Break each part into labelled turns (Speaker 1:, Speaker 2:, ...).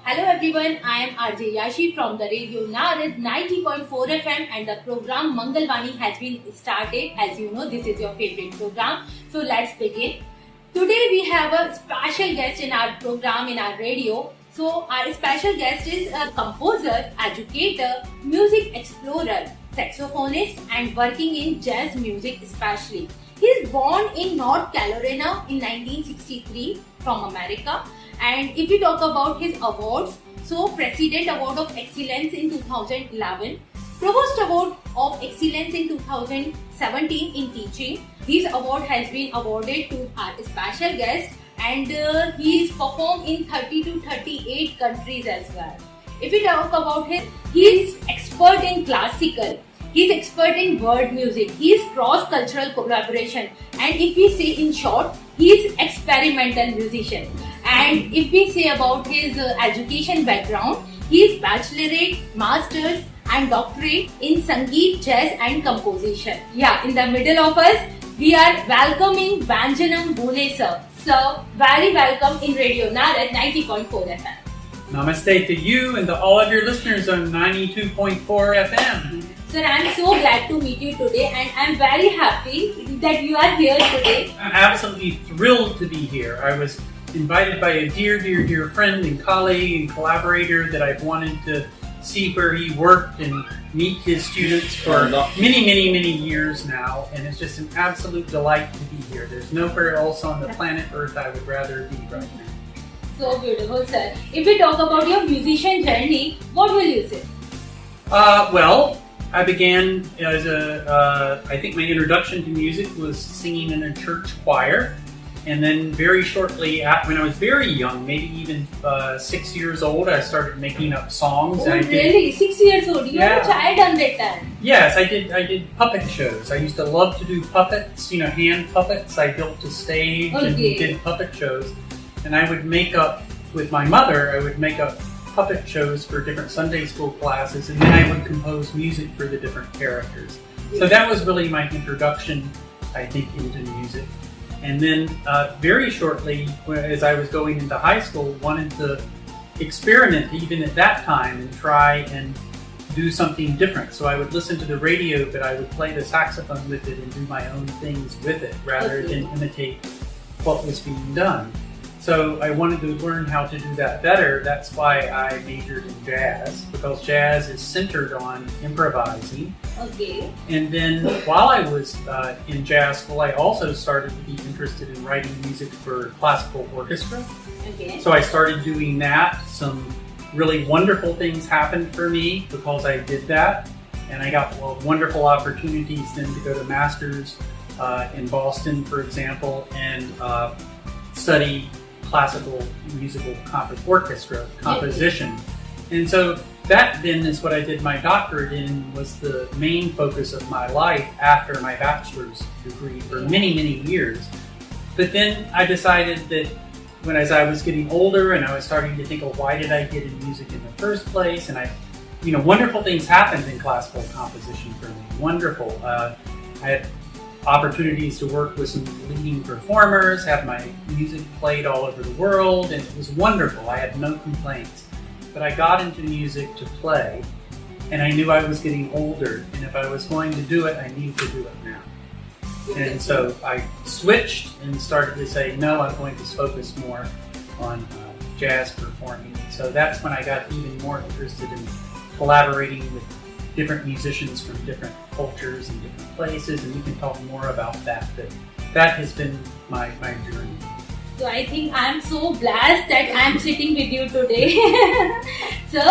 Speaker 1: Hello everyone, I am RJ Yashi from the Radio Narad 90.4 FM and the program Mangalwani has been started. As you know, this is your favorite program. So let's begin. Today we have a special guest in our program, in our radio. So our special guest is a composer, educator, music explorer, saxophonist and working in jazz music especially. He is born in North Carolina in 1963 from America. And if we talk about his awards, so President Award of Excellence in 2011, Provost Award of Excellence in 2017 in teaching. This award has been awarded to our special guest and he is performed in 30 to 38 countries as well. If we talk about him, he is expert in classical, he is expert in world music, he is cross-cultural collaboration, and if we say in short, he is experimental musician. And if we say about his education background, he is bachelorate, master's and doctorate in Sangeet, jazz and composition. Yeah, in the middle of us, we are welcoming Benjamin Boone sir. So, very welcome in Radio Narad 90.4 FM.
Speaker 2: Namaste to you and to all of your listeners on 92.4 FM.
Speaker 1: Sir, I am so glad to meet you today and I am very happy that you are here today.
Speaker 2: I'm absolutely thrilled to be here. I was invited by a dear friend and colleague and collaborator that I've wanted to see where he worked and meet his students for many years now, and it's just an absolute delight to be here. There's nowhere else on the planet Earth I would rather be right now.
Speaker 1: So beautiful, sir. If we talk about your musician journey, what will you say?
Speaker 2: Well, I began as I think my introduction to music was singing in a church choir. And then very shortly, when I was very young, maybe even 6 years old, I started making up songs.
Speaker 1: Oh, really? 6 years old? You were a child on that time?
Speaker 2: Yes, I did puppet shows. I used to love to do puppets, hand puppets. I built a stage and did puppet shows. And I would make up, with my mother, I would make up puppet shows for different Sunday school classes, and then I would compose music for the different characters. So that was really my introduction, I think, into music. And then very shortly, as I was going into high school, wanted to experiment even at that time and try and do something different. So I would listen to the radio, but I would play the saxophone with it and do my own things with it rather than imitate what was being done. So I wanted to learn how to do that better. That's why I majored in jazz, because jazz is centered on improvising.
Speaker 1: Okay.
Speaker 2: And then while I was in jazz school, I also started to be interested in writing music for classical orchestra.
Speaker 1: Okay.
Speaker 2: So I started doing that. Some really wonderful things happened for me because I did that. And I got wonderful opportunities then to go to masters in Boston, for example, and study classical musical orchestra composition. And so that then is what I did my doctorate in, was the main focus of my life after my bachelor's degree for many years. But then I decided that as I was getting older and I was starting to think, why did I get in music in the first place? And wonderful things happened in classical composition for me. Wonderful. I had opportunities to work with some leading performers, have my music played all over the world, and it was wonderful. I had no complaints. But I got into music to play, and I knew I was getting older, and if I was going to do it, I needed to do it now. And so I switched and started to say, no, I'm going to focus more on jazz performing. So that's when I got even more interested in collaborating with different musicians from different cultures and different places, and we can talk more about that. But that has been my journey.
Speaker 1: So I think I am so blessed that I am sitting with you today. So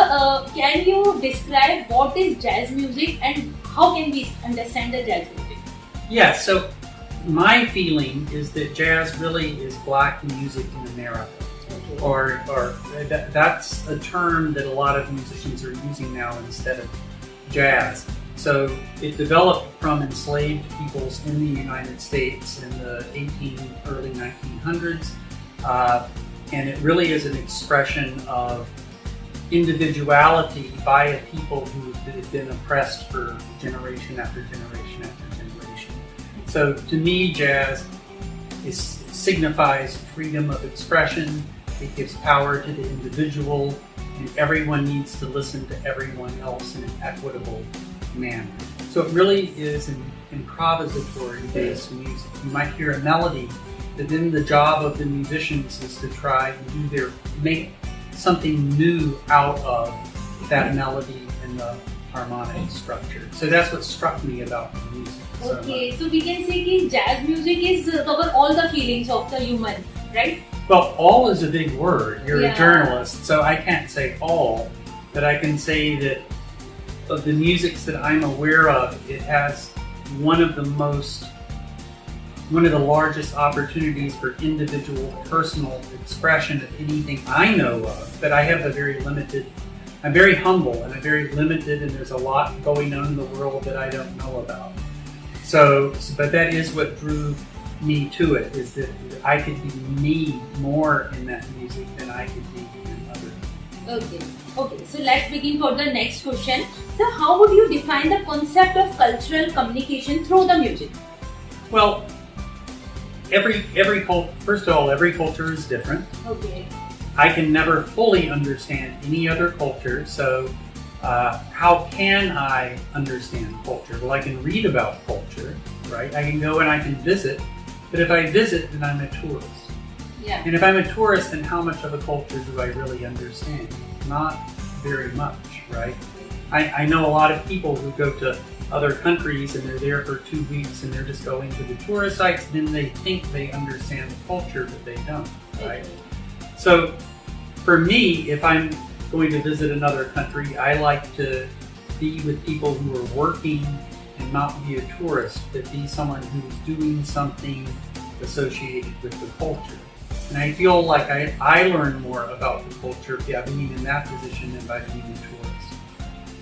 Speaker 1: can you describe what is jazz music and how can we understand the jazz music?
Speaker 2: Yes, so my feeling is that jazz really is black music in America. Okay. Or that's a term that a lot of musicians are using now instead of jazz. So it developed from enslaved peoples in the United States in the early 1900s, and it really is an expression of individuality by a people who had been oppressed for generation after generation after generation. So to me, jazz signifies freedom of expression. It gives power to the individual. and everyone needs to listen to everyone else in an equitable manner. So it really is an improvisatory-based music. You might hear a melody, but then the job of the musicians is to try and make something new out of that melody and the harmonic structure. So that's what struck me about the music.
Speaker 1: Okay, so we can say that jazz music is cover all the feelings of the human, right?
Speaker 2: Well, all is a big word. You're a journalist, so I can't say all, but I can say that of the musics that I'm aware of, it has one of the largest opportunities for individual personal expression of anything I know of, but I have I'm very humble and I'm very limited, and there's a lot going on in the world that I don't know about. But that is what drew me to it, is that I could be me more in that music than I could be in other.
Speaker 1: Okay, so let's begin for the next question. So how would you define the concept of cultural communication through the music?
Speaker 2: Well, first of all, every culture is different.
Speaker 1: Okay.
Speaker 2: I can never fully understand any other culture, so how can I understand culture? Well, I can read about culture, right? I can go and I can visit, but if I visit, then I'm a tourist.
Speaker 1: Yeah.
Speaker 2: And if I'm a tourist, then how much of a culture do I really understand? Not very much, right? I know a lot of people who go to other countries and they're there for 2 weeks and they're just going to the tourist sites, and then they think they understand the culture, but they don't, right? So for me, if I'm going to visit another country, I like to be with people who are working and not be a tourist, but be someone who's doing something associated with the culture. And I feel like I learn more about the culture by being in that position than by being a tourist.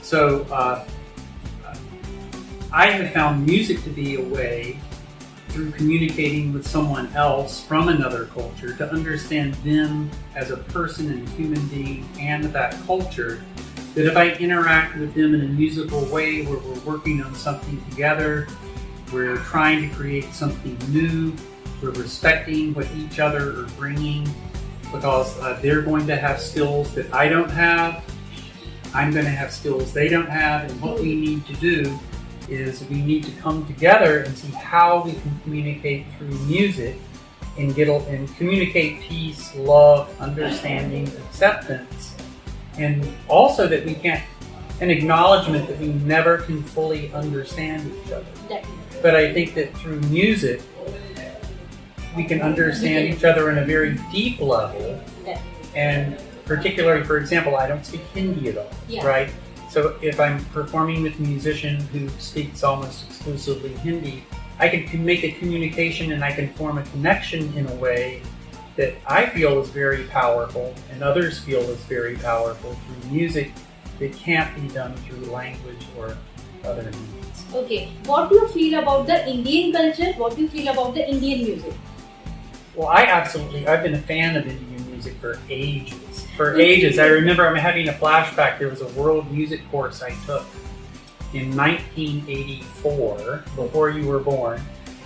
Speaker 2: So I have found music to be a way, through communicating with someone else from another culture, to understand them as a person and a human being and that culture, that if I interact with them in a musical way where we're working on something together, we're trying to create something new, we're respecting what each other are bringing, because they're going to have skills that I don't have, I'm going to have skills they don't have, and what we need to do is we need to come together and see how we can communicate through music and communicate peace, love, understanding, acceptance, and also that an acknowledgement that we never can fully understand each other. But I think that through music, we can understand each other on a very deep level, and particularly, for example, I don't speak Hindi at all, right? So if I'm performing with a musician who speaks almost exclusively Hindi, I can make a communication and I can form a connection in a way that I feel is very powerful and others feel is very powerful through music that can't be done through language or other means.
Speaker 1: Okay, what do you feel about the Indian culture? What do you feel about the Indian music?
Speaker 2: Well, I've been a fan of Indian music for ages. I remember I'm having a flashback. There was a world music course I took in 1984, before you were born.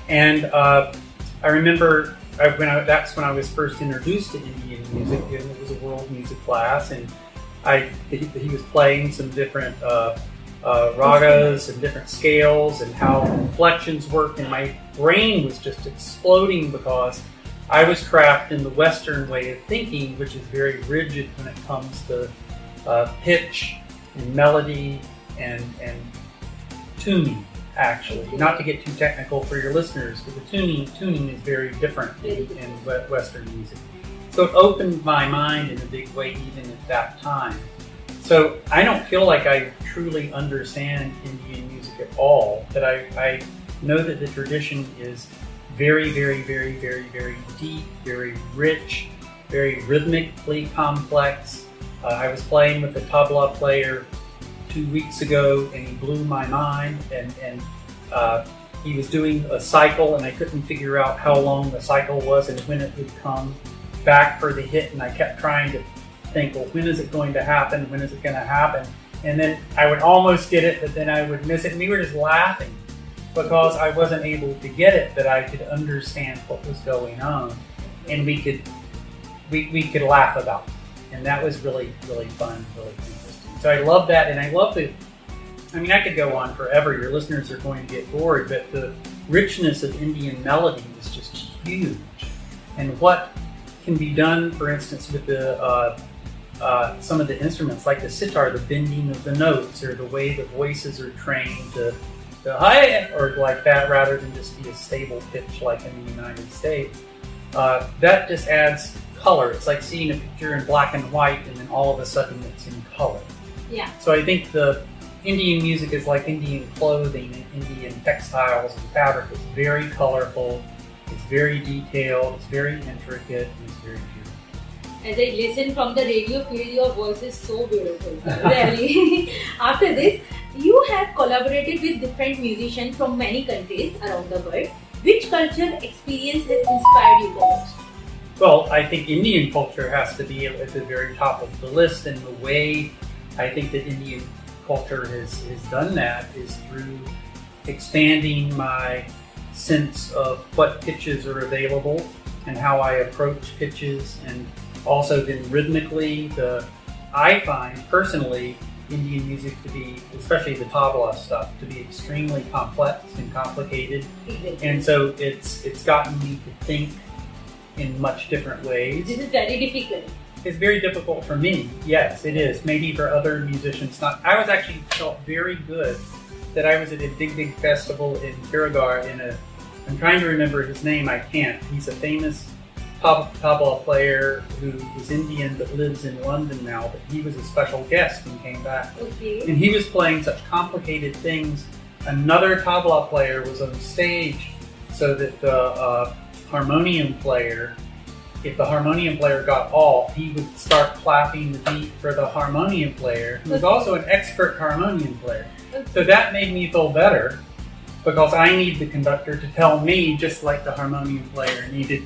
Speaker 2: And I remember that's when I was first introduced to Indian music. And it was a world music class, and he was playing some different ragas and different scales and how inflections work, and my brain was just exploding because I was trapped in the Western way of thinking, which is very rigid when it comes to pitch and melody and tuning, actually. Not to get too technical for your listeners, but the tuning is very different in Western music. So it opened my mind in a big way even at that time. So I don't feel like I truly understand Indian music at all, but I know that the tradition is very, very, very, very, very deep, very rich, very rhythmically complex. I was playing with a tabla player 2 weeks ago, and he blew my mind. And he was doing a cycle, and I couldn't figure out how long the cycle was and when it would come back for the hit. And I kept trying to think, well, when is it going to happen? When is it going to happen? And then I would almost get it, but then I would miss it. And we were just laughing, because I wasn't able to get it, but I could understand what was going on, and we could laugh about it. and that was really, really fun, really interesting. So I love that, and I love I could go on forever. Your listeners are going to get bored, but the richness of Indian melody is just huge. And what can be done, for instance, with some of the instruments, like the sitar, the bending of the notes, or the way the voices are trained to high, or like that, rather than just be a stable pitch like in the United States. That just adds color. It's like seeing a picture in black and white, and then all of a sudden it's in color.
Speaker 1: Yeah.
Speaker 2: So I think the Indian music is like Indian clothing and Indian textiles and fabric. It's very colorful, it's very detailed, it's very intricate, and it's very beautiful.
Speaker 1: As I listen from the radio field, your voice is so beautiful. Really. After this, you have collaborated with different musicians from many countries around the world. Which culture experience has inspired you most?
Speaker 2: Well, I think Indian culture has to be at the very top of the list, and the way I think that Indian culture has done that is through expanding my sense of what pitches are available and how I approach pitches, and also then rhythmically, I find personally Indian music to be, especially the tabla stuff, to be extremely complex and complicated. And so it's gotten me to think in much different ways.
Speaker 1: This is very difficult.
Speaker 2: It's very difficult for me. Yes, it is. Maybe for other musicians not. I was actually felt very good that I was at a big festival in Kiragar I'm trying to remember his name, I can't. He's a famous tabla player who is Indian but lives in London now, but he was a special guest and came back.
Speaker 1: Okay.
Speaker 2: And he was playing such complicated things. Another tabla player was on stage so that the harmonium player, if the harmonium player got off, he would start clapping the beat for the harmonium player, who was also an expert harmonium player. So that made me feel better, because I need the conductor to tell me just like the harmonium player needed.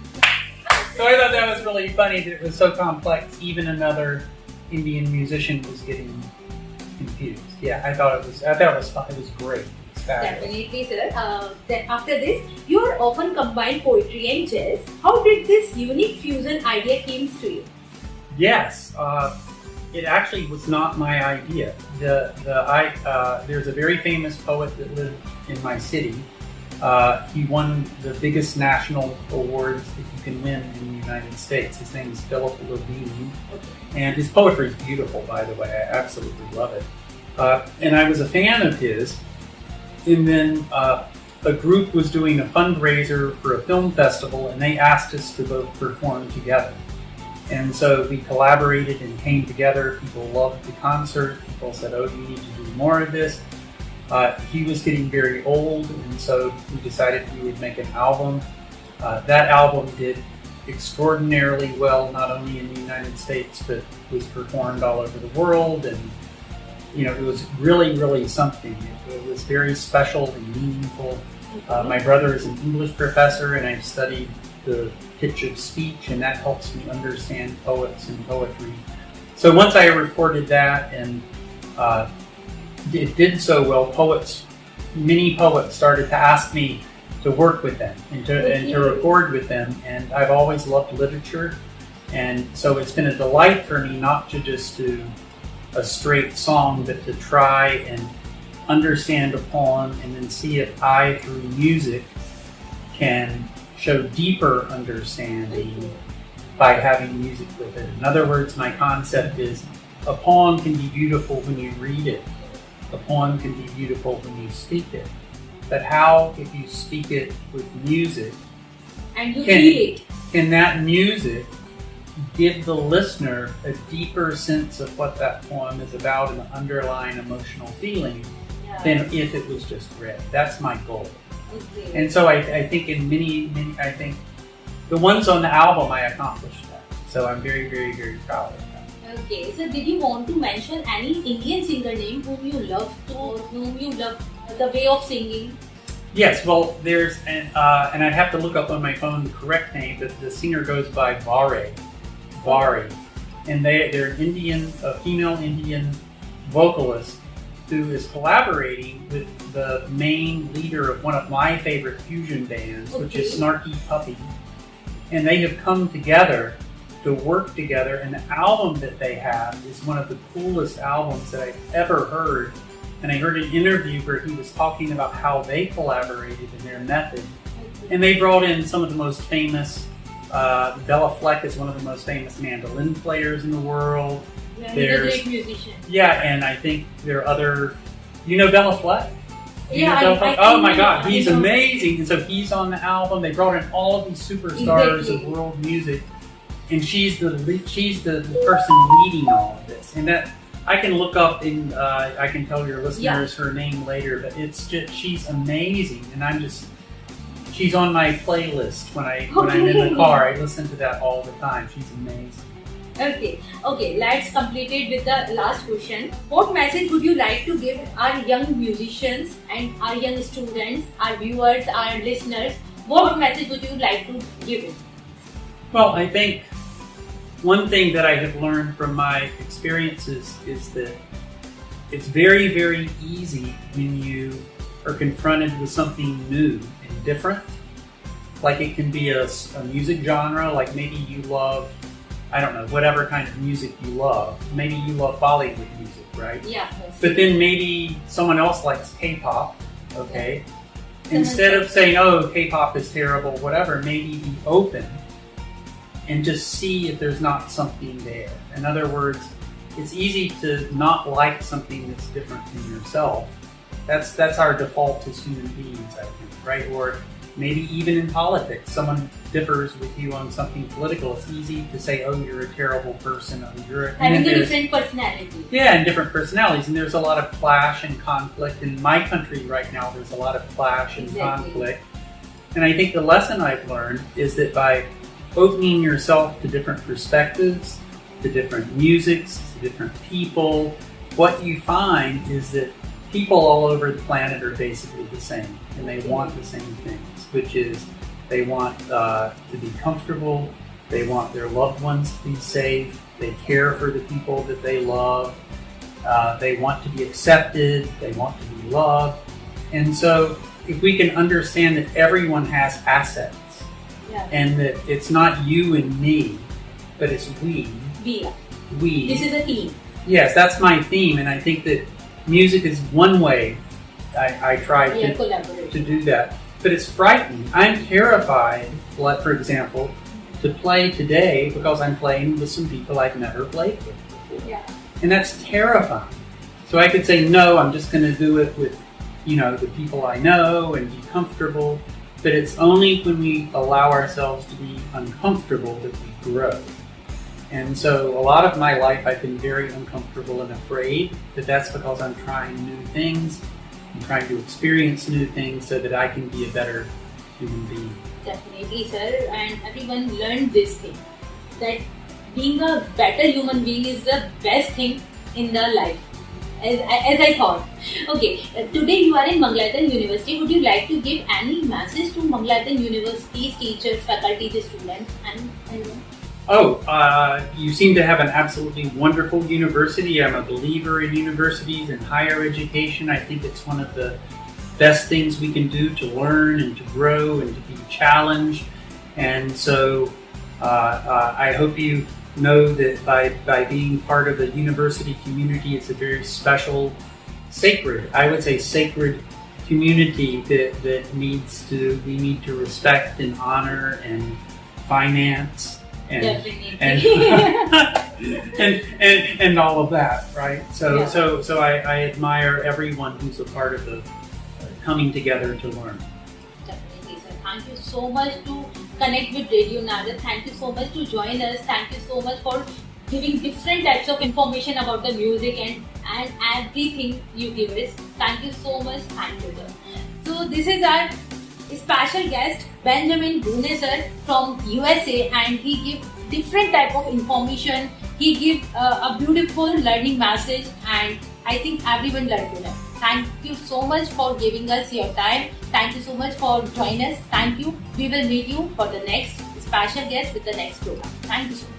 Speaker 2: So I thought that was really funny that it was so complex, even another Indian musician was getting confused. Yeah, I thought it was fun. It was great.
Speaker 1: Definitely, sir. Then after this, you are often combine poetry and jazz. How did this unique fusion idea came to you?
Speaker 2: Yes, it actually was not my idea. There's a very famous poet that lived in my city. He won the biggest national awards that you can win in the United States. His name is Philip Levine, and his poetry is beautiful, by the way. I absolutely love it. And I was a fan of his. And then a group was doing a fundraiser for a film festival, and they asked us to both perform together. And so we collaborated and came together. People loved the concert. People said, "Oh, you need to do more of this." He was getting very old, and so we decided we would make an album. That album did extraordinarily well, not only in the United States, but was performed all over the world. And it was really something. It was very special and meaningful. My brother is an English professor, and I've studied the pitch of speech, and that helps me understand poets and poetry. So once I recorded that, and it did so well, many poets started to ask me to work with them and to record with them. And I've always loved literature, and so it's been a delight for me not to just do a straight song, but to try and understand a poem and then see if I, through music, can show deeper understanding by having music with it. In other words, my concept is a poem can be beautiful when you read it. A poem can be beautiful when you speak it. But how, if you speak it with music,
Speaker 1: and you feel it,
Speaker 2: can that music give the listener a deeper sense of what that poem is about, and the underlying emotional feeling, than if it was just read? That's my goal.
Speaker 1: Okay.
Speaker 2: And so I think in many, I think the ones on the album I accomplished that. So I'm very proud of that.
Speaker 1: Okay, so did you want to mention any Indian singer name whom you love the way of singing?
Speaker 2: Yes, well, there's, and I'd have to look up on my phone the correct name, but the singer goes by Vari. And they're an Indian, a female Indian vocalist who is collaborating with the main leader of one of my favorite fusion bands, which is Snarky Puppy. And they have come together to work together, and the album that they have is one of the coolest albums that I've ever heard. And I heard an interview where he was talking about how they collaborated in their method. And they brought in some of the most famous, Bella Fleck is one of the most famous mandolin players in the world.
Speaker 1: Yeah, he's a great musician.
Speaker 2: Yeah, and I think there are other, you know Bella Fleck?
Speaker 1: I
Speaker 2: my God, he's amazing. And so he's on the album. They brought in all of these superstars of world music. And she's the person leading all of this. And that, I can look up and I can tell your listeners her name later, but it's just, she's amazing, and she's on my playlist when I'm in the car. I listen to that all the time. She's amazing.
Speaker 1: Okay, let's complete it with the last question. What message would you like to give our young musicians and our young students, our viewers, our listeners? What message would you like to give them?
Speaker 2: Well, I think one thing that I have learned from my experiences is that it's very, very easy when you are confronted with something new and different. Like it can be a music genre, like maybe you love, I don't know, whatever kind of music you love. Maybe you love Bollywood music, right?
Speaker 1: Yeah.
Speaker 2: But then maybe someone else likes K-pop, okay? Instead of saying, oh, K-pop is terrible, whatever, maybe be open and just see if there's not something there. In other words, it's easy to not like something that's different than yourself. That's our default as human beings, I think, right? Or maybe even in politics, someone differs with you on something political. It's easy to say, oh, you're a terrible person. Oh, you're
Speaker 1: having a different personality.
Speaker 2: Yeah, and different personalities. And there's a lot of clash and conflict. In my country right now, there's a lot of clash and conflict. And I think the lesson I've learned is that by opening yourself to different perspectives, to different musics, to different people, what you find is that people all over the planet are basically the same, and they want the same things, which is they want to be comfortable, they want their loved ones to be safe, they care for the people that they love, they want to be accepted, they want to be loved. And so if we can understand that everyone has assets, and that it's not you and me, but it's we. We.
Speaker 1: This is a team.
Speaker 2: Yes, that's my theme, and I think that music is one way I try to do that. But it's frightening. I'm terrified, like, for example, to play today because I'm playing with some people I've never played with before.
Speaker 1: Yeah.
Speaker 2: And that's terrifying. So I could say, no, I'm just going to do it with, the people I know and be comfortable. But it's only when we allow ourselves to be uncomfortable that we grow. And so a lot of my life I've been very uncomfortable and afraid, but that's because I'm trying new things. I'm trying to experience new things so that I can be a better human being.
Speaker 1: Definitely, sir. And everyone learned this thing, that being a better human being is the best thing in their life. As I thought. Okay, today you are in Mangalwani University. Would you like to give any message to Mangalwani University's teachers, faculties, students, and anyone?
Speaker 2: You seem to have an absolutely wonderful university. I'm a believer in universities and higher education. I think it's one of the best things we can do to learn and to grow and to be challenged. And so I hope you know that by being part of the university community, it's a very special, sacred community that we need to respect and honor and finance and and all of that, right? So I admire everyone who's a part of the coming together to learn.
Speaker 1: Definitely, sir. Thank you so much to connect with Radio Narad. Thank you so much to join us. Thank you so much for giving different types of information about the music and everything you give us. Thank you so much. Thank you, sir. So this is our special guest, Benjamin Boone, sir, from USA, and he gives different type of information. He gives a beautiful learning message, and I think everyone learned to learn. Thank you so much for giving us your time. Thank you so much for joining us. Thank you. We will meet you for the next special guest with the next program. Thank you so much.